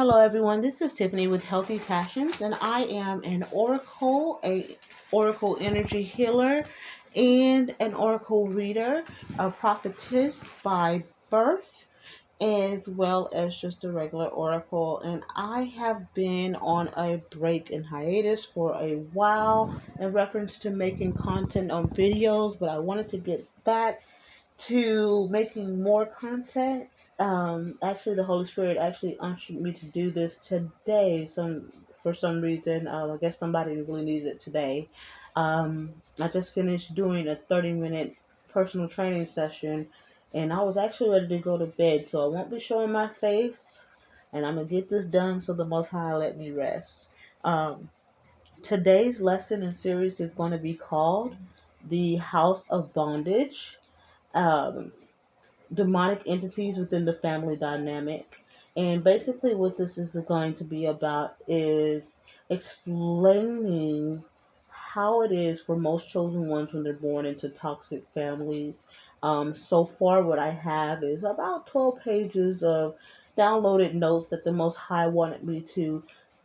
Hello, everyone. This is Tiffany with Healthy Passions, and I am an oracle, a oracle energy healer, and an oracle reader, a prophetess by birth, as well as just a regular oracle. And I have been on a break and hiatus for a while in reference to making content on videos, but I wanted to get back to making more content. Actually, the Holy Spirit actually unctioned me to do this today. For some reason, I guess somebody really needs it today. I just finished doing a 30-minute personal training session, and I was actually ready to go to bed. So I won't be showing my face, and I'm gonna get this done so the Most High let me rest. Um, Today's lesson and series is going to be called "The House of Bondage." Um, Demonic entities within the family dynamic. And basically, what this is going to be about is explaining how it is for most chosen ones when they're born into toxic families. So far, what I have is about 12 pages of downloaded notes that the Most High wanted me to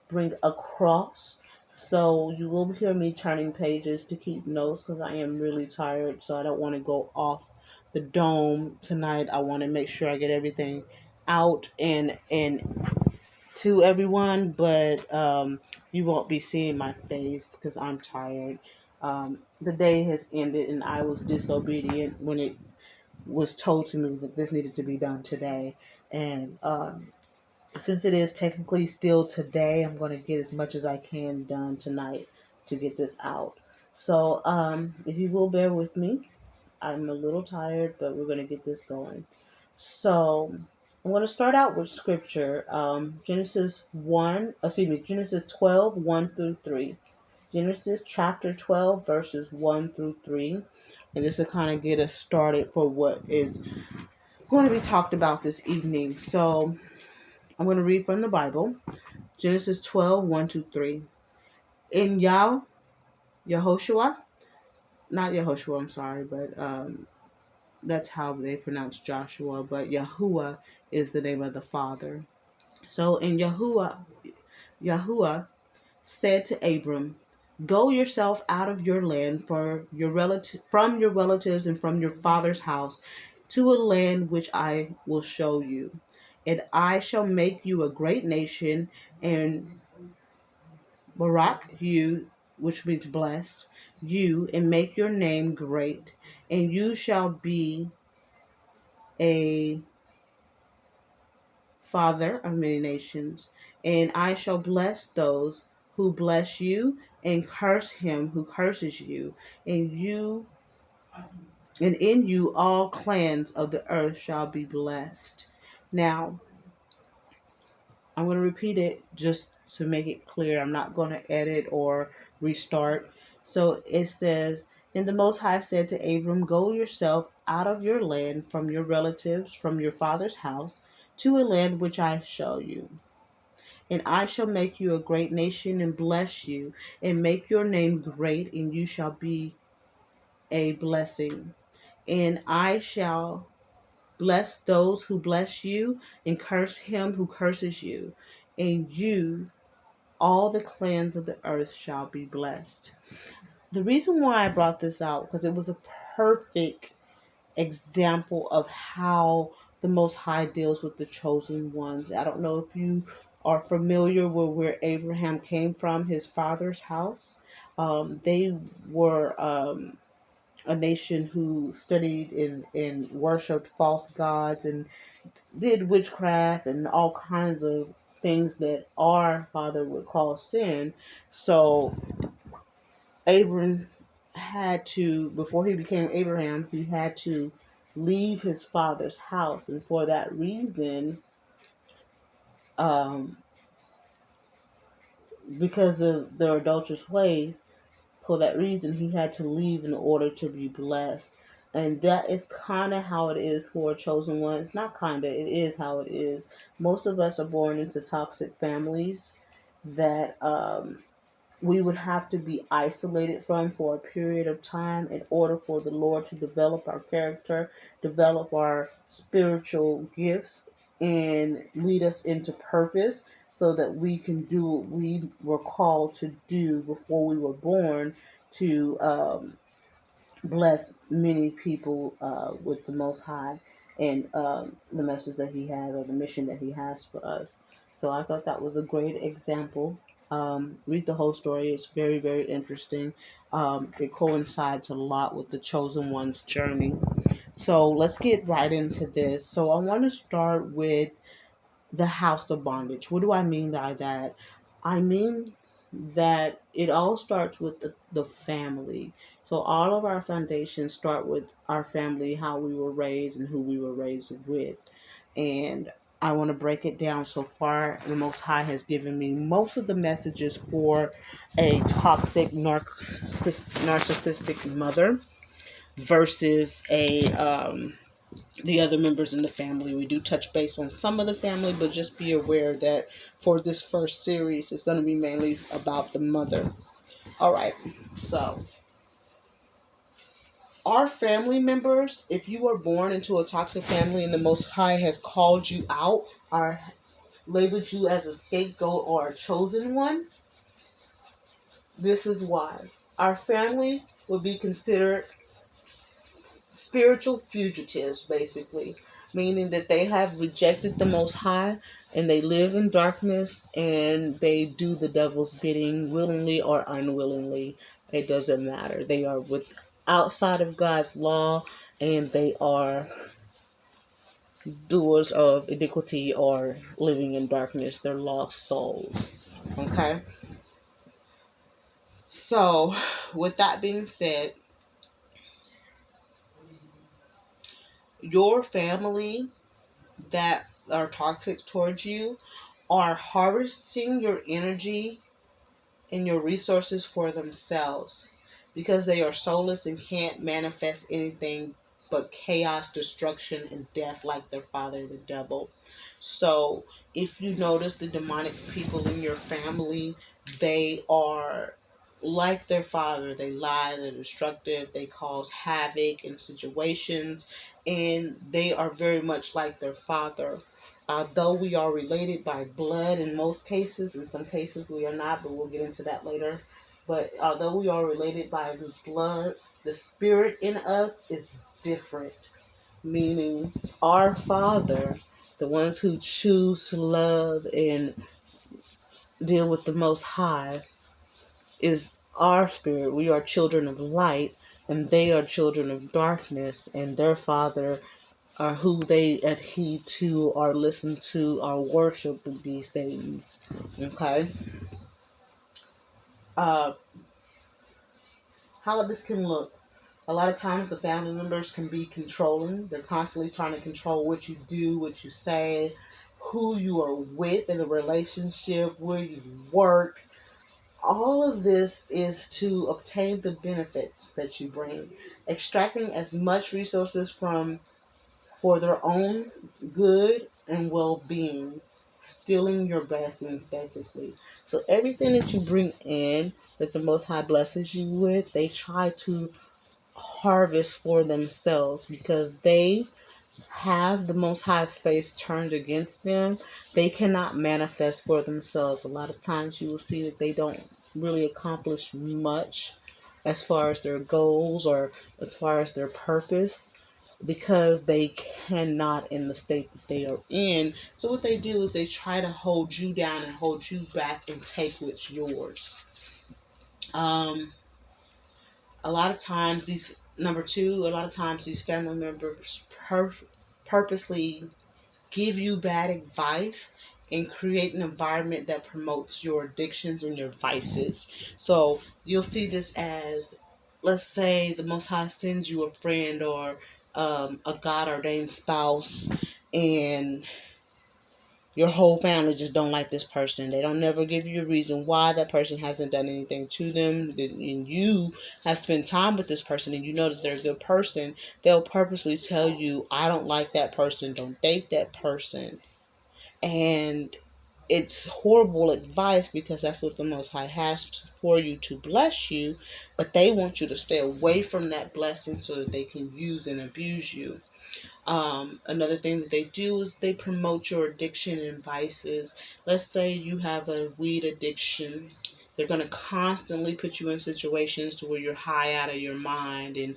bring across. So you will hear me turning pages to keep notes because I am really tired, so I don't want to go off the dome tonight. I want to make sure I get everything out and to everyone, but you won't be seeing my face because I'm tired. The day has ended, and I was disobedient when it was told to me that this needed to be done today. And since it is technically still today, I'm going to get as much as I can done tonight to get this out. So, if you will bear with me, I'm a little tired, but we're going to get this going. So, I'm going to start out with scripture. Genesis 12, 1 through 3. Genesis chapter 12, verses 1 through 3. And this will kind of get us started for what is going to be talked about this evening. So, I'm going to read from the Bible. Genesis 12, 1 to 3. In Yehoshua, not Yehoshua, I'm sorry, but that's how they pronounce Joshua, but Yahuwah is the name of the Father. So in Yahuwah said to Abram, "Go yourself out of your land from your relatives and from your father's house to a land which I will show you. And I shall make you a great nation, and Barak you, which means blessed, you, and make your name great, and you shall be a father of many nations. And I shall bless those who bless you, and curse him who curses you, and in you all clans of the earth shall be blessed." Now, I'm going to repeat it just to make it clear. I'm not going to edit or restart. So it says, "And the Most High said to Abram, Go yourself out of your land, from your relatives, from your father's house, to a land which I show you. And I shall make you a great nation, and bless you, and make your name great, and you shall be a blessing. And I shall bless those who bless you, and curse him who curses you. And you, all the clans of the earth, shall be blessed." The reason why I brought this out, because it was a perfect example of how the Most High deals with the chosen ones. I don't know if you are familiar with where Abraham came from, his father's house. They were a nation who studied and worshipped false gods and did witchcraft and all kinds of things that our father would call sin. So Abram had to, before he became Abraham, he had to leave his father's house. And for that reason, um, because of their adulterous ways, for that reason, he had to leave in order to be blessed. And that is kind of how it is for a chosen one. It's not kind of, it is how it is. Most of us are born into toxic families that we would have to be isolated from for a period of time in order for the Lord to develop our character, develop our spiritual gifts, and lead us into purpose so that we can do what we were called to do before we were born, to bless many people with the Most High, and the message that He has, or the mission that He has for us. So I thought that was a great example. Read the whole story; it's very, very interesting. It coincides a lot with the chosen one's journey. So let's get right into this. So I want to start with the house of bondage. What do I mean by that? I mean that it all starts with the family. So all of our foundations start with our family, how we were raised and who we were raised with. And I want to break it down. So far, the Most High has given me most of the messages for a toxic narcissistic mother versus a the other members in the family. We do touch base on some of the family, but just be aware that for this first series, it's going to be mainly about the mother. All right. So, our family members, if you were born into a toxic family and the Most High has called you out or labeled you as a scapegoat or a chosen one, this is why. Our family will be considered spiritual fugitives, basically, meaning that they have rejected the Most High and they live in darkness and they do the devil's bidding willingly or unwillingly. It doesn't matter. They are with outside of God's law, and they are doers of iniquity or living in darkness. They're lost souls. Okay? So, with that being said, your family that are toxic towards you are harvesting your energy and your resources for themselves, because they are soulless and can't manifest anything but chaos, destruction, and death like their father, the devil. So, if you notice the demonic people in your family, they are like their father. They lie, they're destructive, they cause havoc in situations, and they are very much like their father. Though we are related by blood in most cases, in some cases we are not, but we'll get into that later. But although we are related by the blood, the spirit in us is different. Meaning, our Father, the ones who choose to love and deal with the Most High, is our spirit. We are children of light, and they are children of darkness, and their Father are who they adhere to or listen to or worship would be Satan. Okay? Uh, how this can look. A lot of times the family members can be controlling. They're constantly trying to control what you do, what you say, who you are with in a relationship, where you work. All of this is to obtain the benefits that you bring, extracting as much resources from for their own good and well-being, stealing your blessings basically. So everything that you bring in that the Most High blesses you with, they try to harvest for themselves, because they have the Most High's face turned against them. They cannot manifest for themselves. A lot of times you will see that they don't really accomplish much as far as their goals or as far as their purpose, because they cannot in the state that they are in. So what they do is they try to hold you down and hold you back and take what's yours. Um, a lot of times these number two, a lot of times these family members purposely give you bad advice and create an environment that promotes your addictions and your vices. So you'll see this as, let's say the Most High sends you a friend or a God ordained spouse, and your whole family just don't like this person. They don't never give you a reason why that person hasn't done anything to them. And you have spent time with this person and you know that they're a good person. They'll purposely tell you, I don't like that person. Don't date that person. And it's horrible advice, because that's what the Most High has for you, to bless you. But they want you to stay away from that blessing so that they can use and abuse you. Another thing that they do is they promote your addiction and vices. Let's say you have a weed addiction. They're going to constantly put you in situations to where you're high out of your mind, and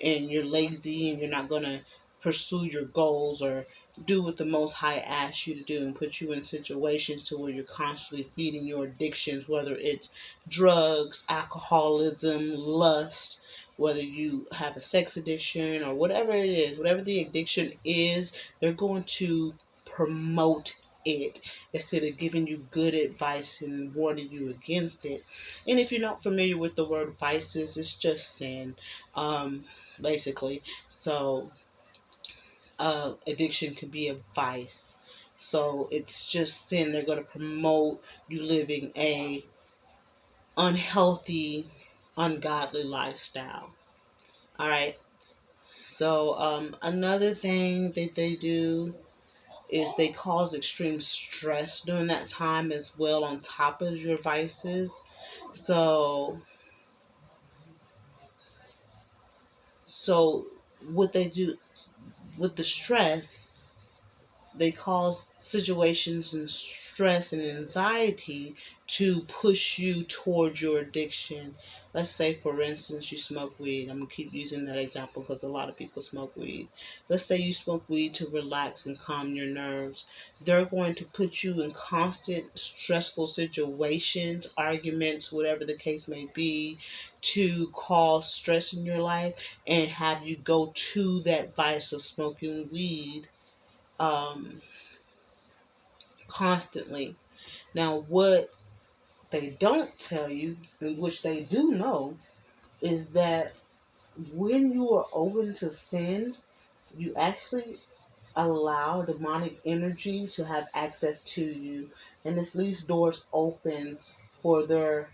you're lazy and you're not going to pursue your goals or do what the most high asks you to do, and put you in situations to where you're constantly feeding your addictions, whether it's drugs, alcoholism, lust, whether you have a sex addiction or whatever it is, whatever the addiction is, they're going to promote it instead of giving you good advice and warning you against it. And if you're not familiar with the word vices, it's just sin, um, basically. So, addiction can be a vice. So it's just sin. They're going to promote you living a unhealthy, ungodly lifestyle. All right. So, another thing that they do is they cause extreme stress during that time as well, on top of your vices. So, so what they do with the stress, they cause situations and stress and anxiety to push you towards your addiction. Let's say, for instance, you smoke weed. I'm going to keep using that example because a lot of people smoke weed. Let's say you smoke weed to relax and calm your nerves. They're going to put you in constant stressful situations, arguments, whatever the case may be, to cause stress in your life and have you go to that vice of smoking weed, um, constantly. Now, what they don't tell you, and which they do know, is that when you are open to sin, you actually allow demonic energy to have access to you, and this leaves doors open for the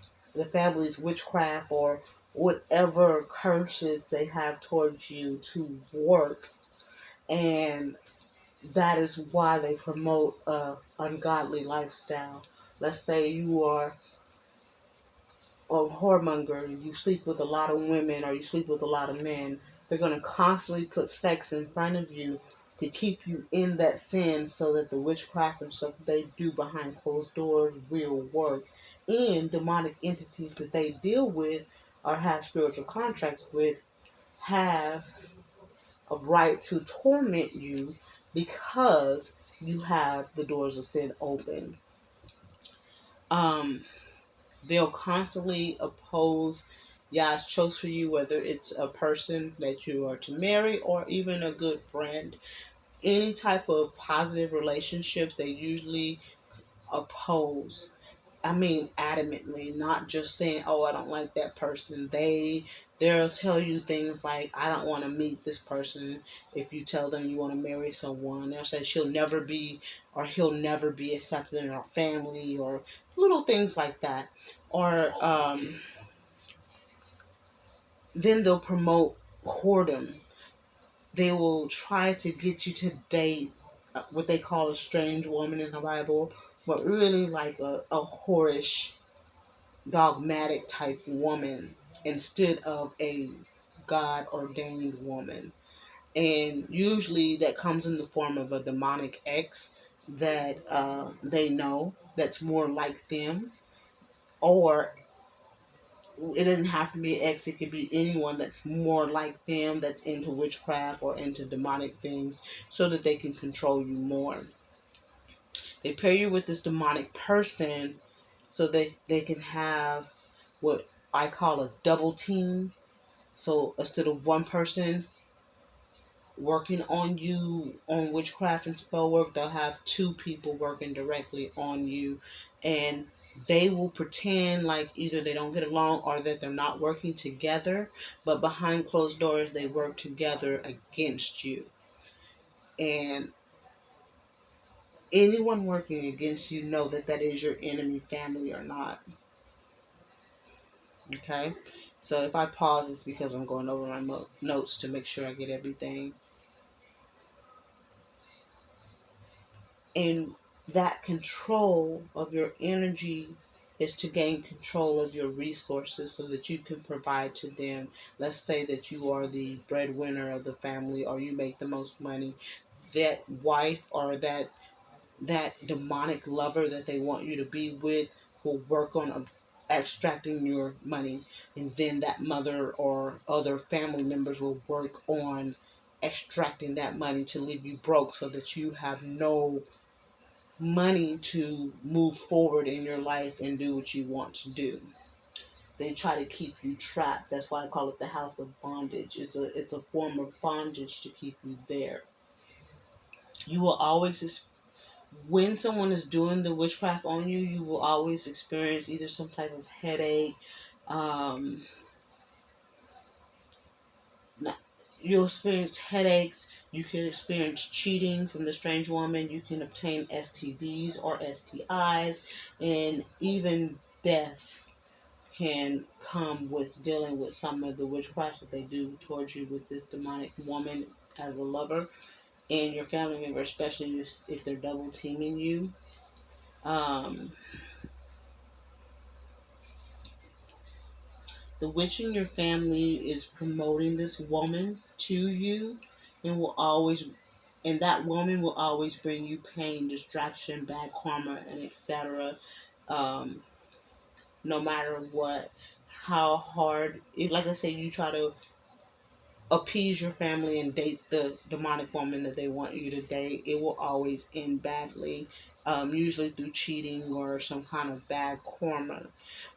family's witchcraft or whatever curses they have towards you to work. And that is why they promote a ungodly lifestyle. Let's say you are a whoremonger, you sleep with a lot of women or you sleep with a lot of men. They're going to constantly put sex in front of you to keep you in that sin, so that the witchcraft and stuff they do behind closed doors will work. And demonic entities that they deal with or have spiritual contracts with have a right to torment you because you have the doors of sin open. Um, they'll constantly oppose Yah's choice for you, whether it's a person that you are to marry or even a good friend. Any type of positive relationships, they usually oppose. I mean, adamantly, not just saying, "Oh, I don't like that person." They'll tell you things like, "I don't want to meet this person." If you tell them you want to marry someone, they'll say she'll never be, or he'll never be accepted in our family, or little things like that. Or then they'll promote whoredom. They will try to get you to date what they call a strange woman in the Bible, but really like a whorish, dogmatic type woman instead of a God ordained woman. And usually that comes in the form of a demonic ex that they know that's more like them, or it doesn't have to be ex, it could be anyone that's more like them, that's into witchcraft or into demonic things, so that they can control you more. They pair you with this demonic person so they can have what I call a double team. So instead of one person working on you on witchcraft and spell work, they'll have two people working directly on you, and they will pretend like either they don't get along or that they're not working together, but behind closed doors they work together against you. And anyone working against you know that that is your enemy, family or not. Okay, so if I pause, it's because I'm going over my notes to make sure I get everything. And that control of your energy is to gain control of your resources so that you can provide to them. Let's say that you are the breadwinner of the family or you make the most money. That wife or that demonic lover that they want you to be with will work on extracting your money, and then that mother or other family members will work on extracting that money to leave you broke so that you have no money to move forward in your life and do what you want to do. They try to keep you trapped. That's why I call it the house of bondage. It's a form of bondage to keep you there. You will always when someone is doing the witchcraft on you, you will always experience either some type of headache. Um, you'll experience headaches. You can experience cheating from the strange woman. You can obtain STDs or STIs, and even death can come with dealing with some of the witchcraft that they do towards you with this demonic woman as a lover and your family member, especially if they're double teaming you. Um, The witch in your family is promoting this woman to you and will always and that woman will always bring you pain, distraction, bad karma, and etc. Um, no matter what, how hard, like I say, you try to appease your family and date the demonic woman that they want you to date, it will always end badly, usually through cheating or some kind of bad karma,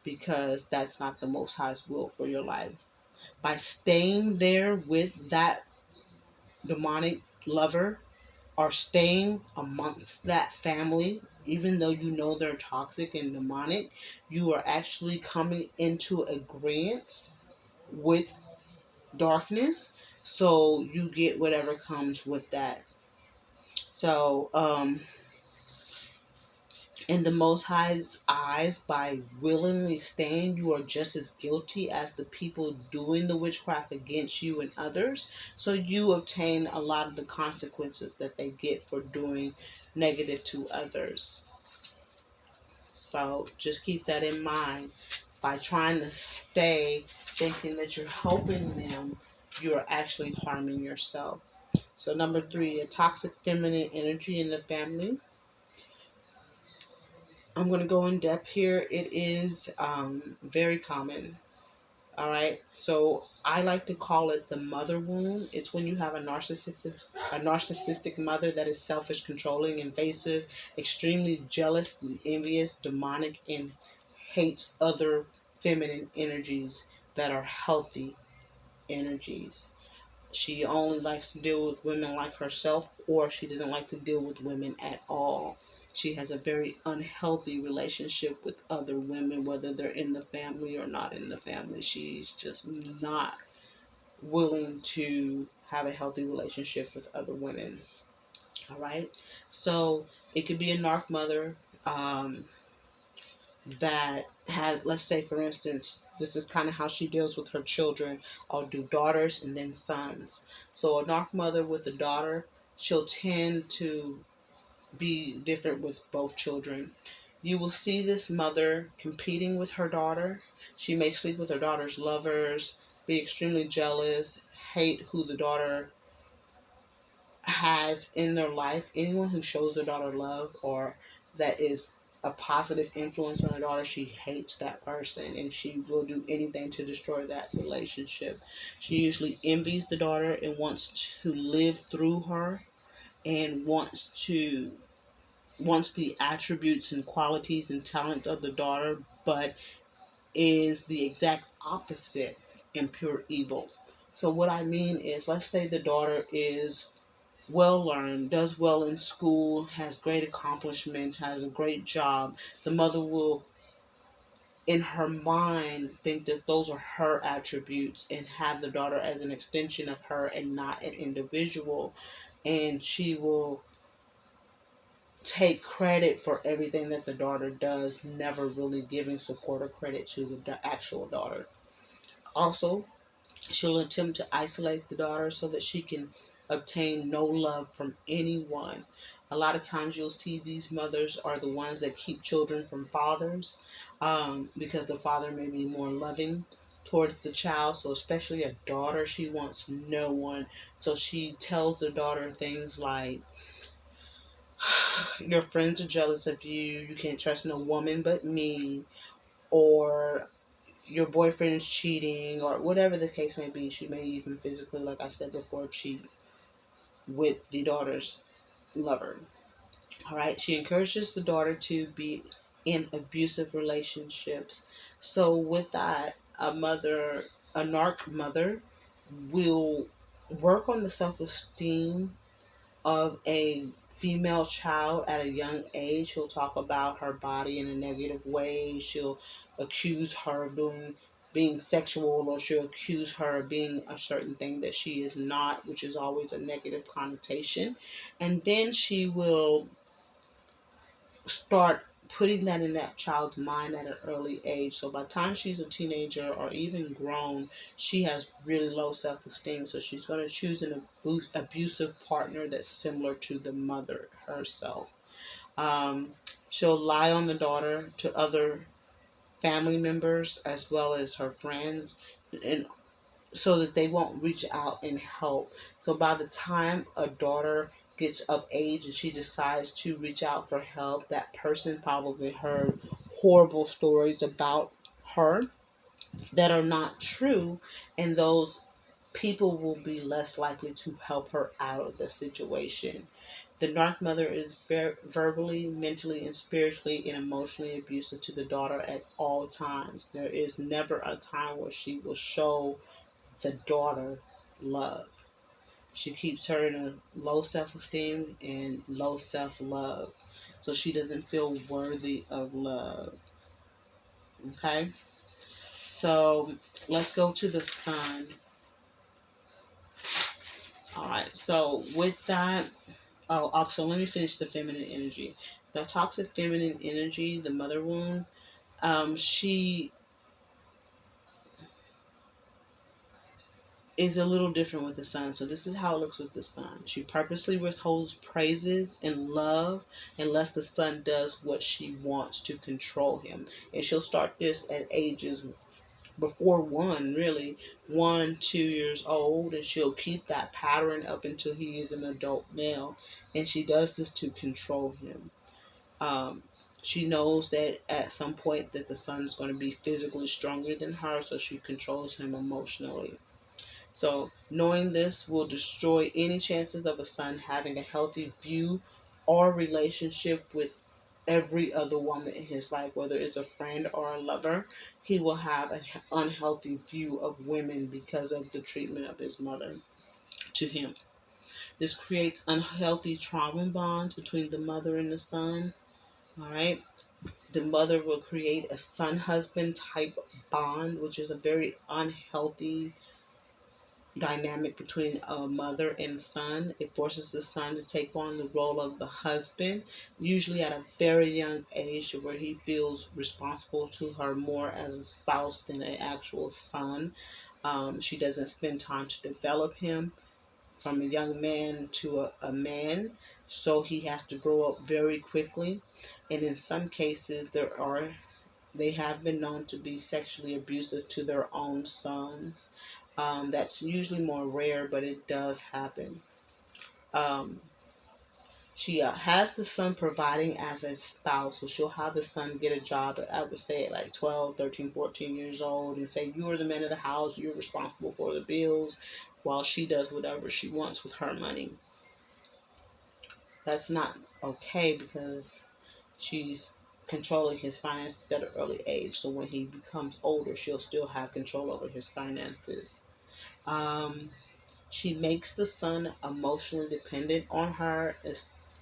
because that's not the Most High's will for your life. By staying there with that demonic lover or staying amongst that family, even though you know they're toxic and demonic, you are actually coming into agreement with darkness. So you get whatever comes with that. So, in the Most High's eyes, by willingly staying, you are just as guilty as the people doing the witchcraft against you and others. So you obtain a lot of the consequences that they get for doing negative to others. So just keep that in mind. By trying to stay thinking that you're helping them, you're actually harming yourself. So, number three, a toxic feminine energy in the family. I'm going to go in depth here. It is very common. All right. So I like to call it the mother wound. It's when you have a narcissistic mother that is selfish, controlling, invasive, extremely jealous, envious, demonic, and hates other feminine energies that are healthy energies. She only likes to deal with women like herself, or she doesn't like to deal with women at all. She has a very unhealthy relationship with other women, whether they're in the family or not in the family. She's just not willing to have a healthy relationship with other women. All right. So it could be a narc mother. That has, let's say for instance, this is kind of how she deals with her children. I'll do daughters and then sons. So a narc mother with a daughter, she'll tend to be different with both children. You will see this mother competing with her daughter. She may sleep with her daughter's lovers, be extremely jealous, hate who the daughter has in their life. Anyone who shows their daughter love or that is a positive influence on her daughter, she hates that person and she will do anything to destroy that relationship. She usually envies the daughter and wants to live through her and wants the attributes and qualities and talents of the daughter, but is the exact opposite in pure evil. So what I mean is, let's say the daughter is well learned, does well in school, has great accomplishments, has a great job. The mother will, in her mind, think that those are her attributes and have the daughter as an extension of her and not an individual. And she will take credit for everything that the daughter does, never really giving support or credit to the actual daughter. Also, she'll attempt to isolate the daughter so that she can obtain no love from anyone. A lot of times you'll see these mothers are the ones that keep children from fathers, because the father may be more loving towards the child. So, especially a daughter, she wants no one. So, she tells the daughter things like, your friends are jealous of you, you can't trust no woman but me, or your boyfriend's cheating, or whatever the case may be. She may even physically, like I said before, cheat with the daughter's lover. All right. She encourages the daughter to be in abusive relationships. So, with that, a narc mother, will work on the self esteem of a female child at a young age. She'll talk about her body in a negative way. She'll accuse her of being sexual, or she'll accuse her of being a certain thing that she is not, which is always a negative connotation. And then she will start putting that in that child's mind at an early age. So by the time she's a teenager or even grown, she has really low self-esteem. So she's going to choose an abusive partner that's similar to the mother herself. Um, she'll lie on the daughter to other family members as well as her friends, and so that they won't reach out and help. So by the time a daughter gets of age and she decides to reach out for help, that person probably heard horrible stories about her that are not true, and those people will be less likely to help her out of the situation. The narc mother is verbally, mentally, and spiritually and emotionally abusive to the daughter at all times. There is never a time where she will show the daughter love. She keeps her in a low self esteem and low self love. So she doesn't feel worthy of love. Okay? So let's go to the sun. All right. So with that, oh, also let me finish the feminine energy. The toxic feminine energy, the mother wound, she is a little different with the sun. So this is how it looks with the sun. She purposely withholds praises and love unless the son does what she wants to control him. And she'll start this at ages before one, really, 1, 2 years old, and she'll keep that pattern up until he is an adult male. And she does this to control him. Um, she knows that at some point that the son is going to be physically stronger than her, so she controls him emotionally. So, knowing this will destroy any chances of a son having a healthy view or relationship with every other woman in his life, whether it's a friend or a lover. He will have an unhealthy view of women because of the treatment of his mother to him. This creates unhealthy trauma bonds between the mother and the son. All right. The mother will create a son husband type bond, which is a very unhealthy dynamic between a mother and son. It forces the son to take on the role of the husband, usually at a very young age, where he feels responsible to her more as a spouse than an actual son. She doesn't spend time to develop him from a young man to a man, so he has to grow up very quickly. And in some cases, they have been known to be sexually abusive to their own sons. That's usually more rare, but it does happen. Um, she has the son providing as a spouse, so she'll have the son get a job, I would say, at like 12, 13, 14 years old, and say, you are the man of the house, you're responsible for the bills, while she does whatever she wants with her money. That's not okay, because she's controlling his finances at an early age. So when he becomes older, she'll still have control over his finances. Um, she makes the son emotionally dependent on her,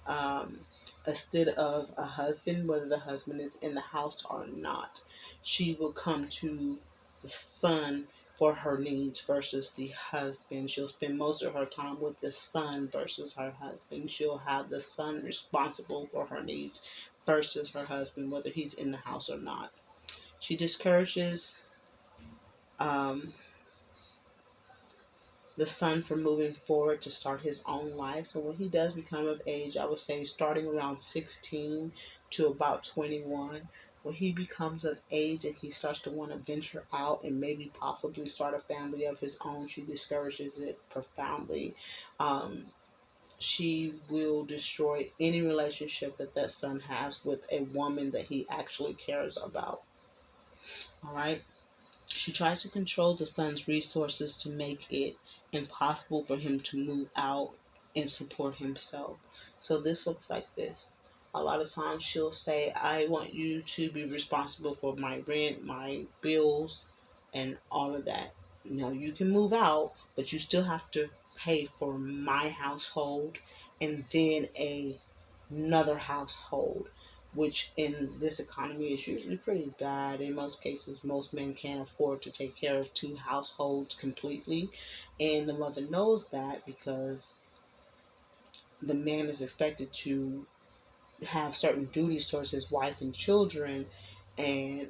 um, instead of a husband, whether the husband is in the house or not. She will come to the son for her needs versus the husband. She'll spend most of her time with the son versus her husband. She'll have the son responsible for her needs versus her husband, whether he's in the house or not. She discourages um, the son from moving forward to start his own life. So when he does become of age, I would say starting around 16 to about 21, when he becomes of age and he starts to want to venture out and maybe possibly start a family of his own, she discourages it profoundly. Um, she will destroy any relationship that that son has with a woman that he actually cares about. All right. She tries to control the son's resources to make it impossible for him to move out and support himself. So this looks like this. A lot of times she'll say, I want you to be responsible for my rent, my bills, and all of that. No, you can move out, but you still have to pay for my household and then another household, which in this economy is usually pretty bad. In most cases, most men can't afford to take care of two households completely. And the mother knows that because the man is expected to have certain duties towards his wife and children. And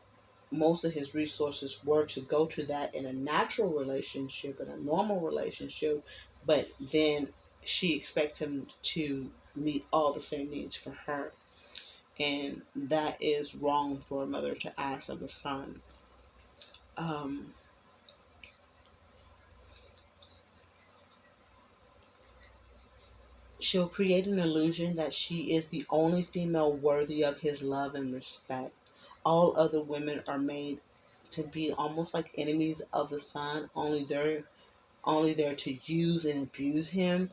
most of his resources were to go to that in a natural relationship, in a normal relationship. But then she expects him to meet all the same needs for her, and that is wrong for a mother to ask of a son. Um, she'll create an illusion that she is the only female worthy of his love and respect. All other women are made to be almost like enemies of the son, only there to use and abuse him.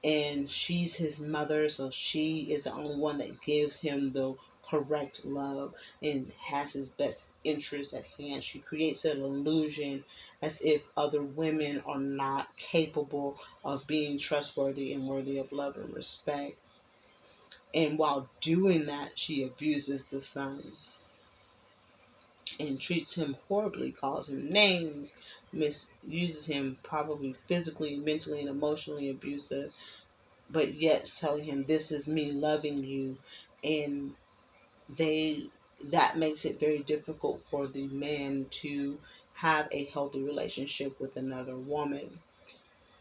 And she's his mother, so she is the only one that gives him the correct love and has his best interests at hand. She creates an illusion as if other women are not capable of being trustworthy and worthy of love and respect. And while doing that, she abuses the son and treats him horribly, calls him names, misuses him, probably physically, mentally, and emotionally abusive, but yet telling him this is me loving you. And they that makes it very difficult for the man to have a healthy relationship with another woman.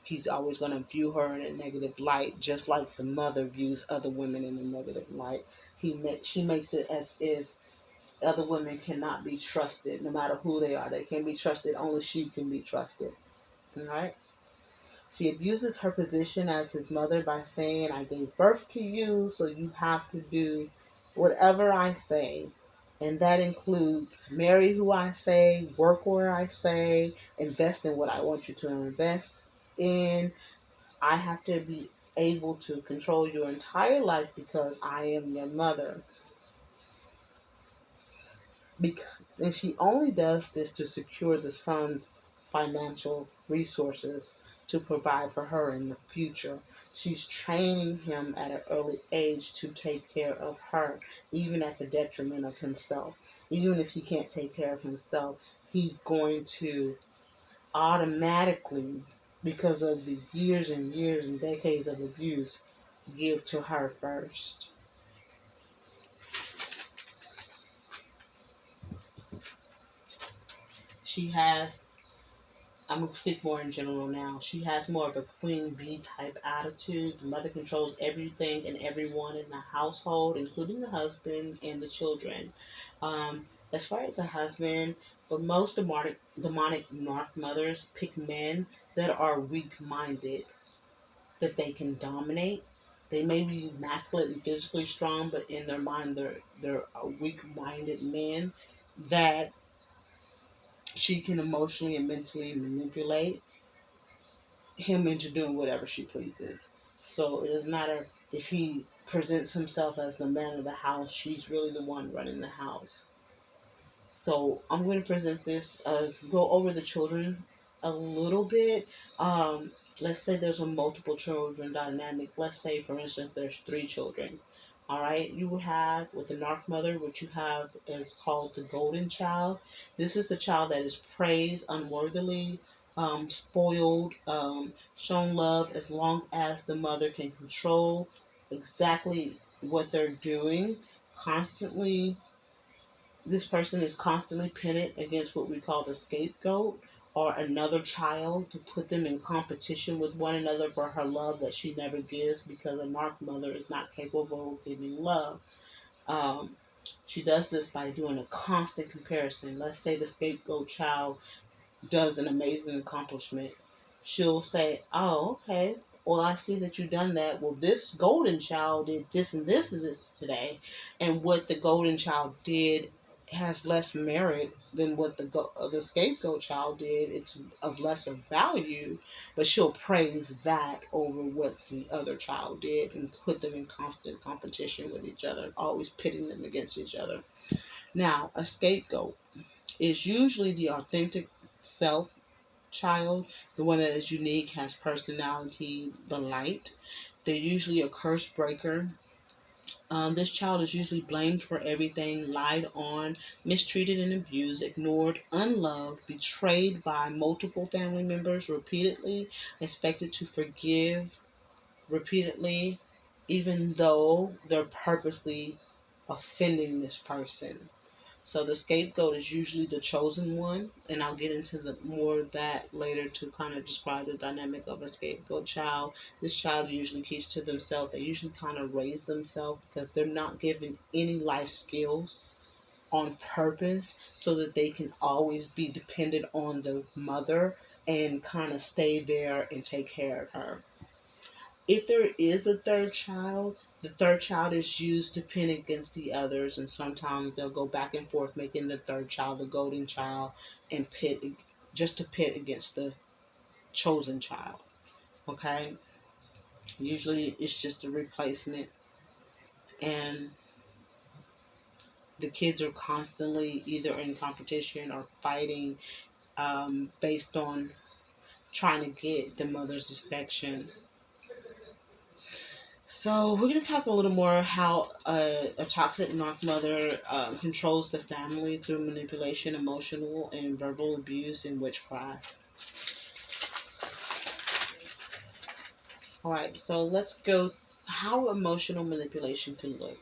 He's always going to view her in a negative light, just like the mother views other women in a negative light. She makes it as if other women cannot be trusted, no matter who they are. They can be trusted. Only she can be trusted. All right. She abuses her position as his mother by saying, I gave birth to you, so you have to do whatever I say. And that includes marry who I say, work where I say, invest in what I want you to invest in. I have to be able to control your entire life because I am your mother. Because, and she only does this to secure the son's financial resources to provide for her in the future. She's training him at an early age to take care of her, even at the detriment of himself. Even if he can't take care of himself, he's going to automatically, because of the years and years and decades of abuse, give to her first. She has I'm gonna speak more in general now. She has more of a queen bee type attitude. The mother controls everything and everyone in the household, including the husband and the children. As far as the husband, for most demonic narc mothers pick men that are weak minded, that they can dominate. They may be masculine physically strong, but in their mind they're weak minded men that she can emotionally and mentally manipulate him into doing whatever she pleases. So it doesn't matter if he presents himself as the man of the house, she's really the one running the house. So I'm going to present this, go over the children a little bit. Let's say there's a multiple children dynamic. Let's say, for instance, there's three children. All right, you would have with the narc mother, what you have is called the golden child. This is the child that is praised unworthily, spoiled, shown love as long as the mother can control exactly what they're doing, constantly this person is constantly pitted against what we call the scapegoat or another child to put them in competition with one another for her love that she never gives, because a narc mother is not capable of giving love. Um, she does this by doing a constant comparison. Let's say the scapegoat child does an amazing accomplishment. She'll say, "Oh, okay. Well, I see that you've done that. Well, this golden child did this and this today, and what the golden child did has less merit than what the scapegoat child did. It's of lesser value, but she'll praise that over what the other child did and put them in constant competition with each other, always pitting them against each other. Now, a scapegoat is usually the authentic self child, the one that is unique, has personality, the light. They're usually a curse breaker. This child is usually blamed for everything, lied on, mistreated and abused, ignored, unloved, betrayed by multiple family members repeatedly, expected to forgive repeatedly, even though they're purposely offending this person. So the scapegoat is usually the chosen one, and I'll get into the more of that later to kind of describe the dynamic of a scapegoat child. This child usually keeps to themselves. They usually kind of raise themselves because they're not given any life skills on purpose, so that they can always be dependent on the mother and kind of stay there and take care of her. If there is a third child, the third child is used to pin against the others, and sometimes they'll go back and forth, making the third child the golden child, and pit just to pit against the chosen child. Okay, usually it's just a replacement, and the kids are constantly either in competition or fighting, based on trying to get the mother's affection. So we're going to talk a little more how a toxic narc mother controls the family through manipulation, emotional and verbal abuse, and witchcraft. All right, so let's go. How emotional manipulation can look.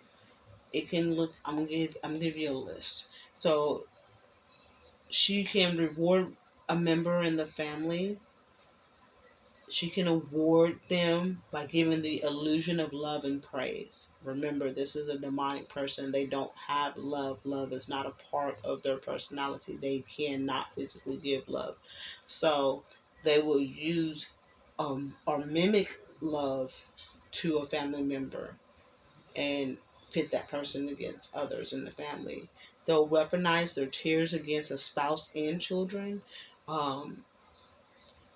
It can look. I'm gonna give you a list. So she can reward a member in the family. She can award them by giving the illusion of love and praise. Remember, this is a demonic person. They don't have love. Love is not a part of their personality. They cannot physically give love. So they will use or mimic love to a family member and pit that person against others in the family. They'll weaponize their tears against a spouse and children. Um,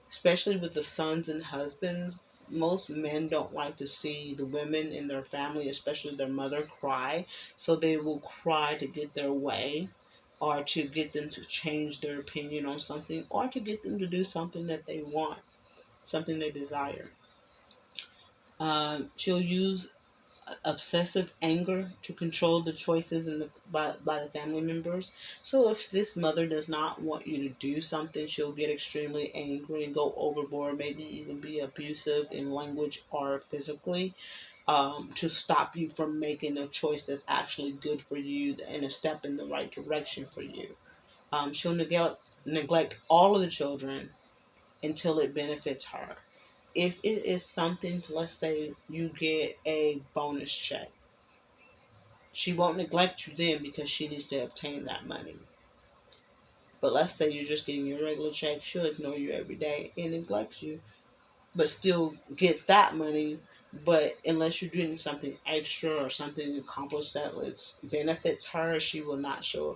Especially with the sons and husbands. Most men don't like to see the women in their family, especially their mother, cry. So they will cry to get their way, or to get them to change their opinion on something, or to get them to do something that they want, something they desire. She'll use obsessive anger to control the choices by the family members. So if this mother does not want you to do something, she'll get extremely angry and go overboard, maybe even be abusive in language or physically, to stop you from making a choice that's actually good for you and a step in the right direction for you. She'll neglect all of the children until it benefits her. If it is something to, let's say you get a bonus check, she won't neglect you then because she needs to obtain that money. But let's say you're just getting your regular check, she'll ignore you every day and neglect you, but still get that money. But unless you're doing something extra or something accomplished that benefits her, she will not show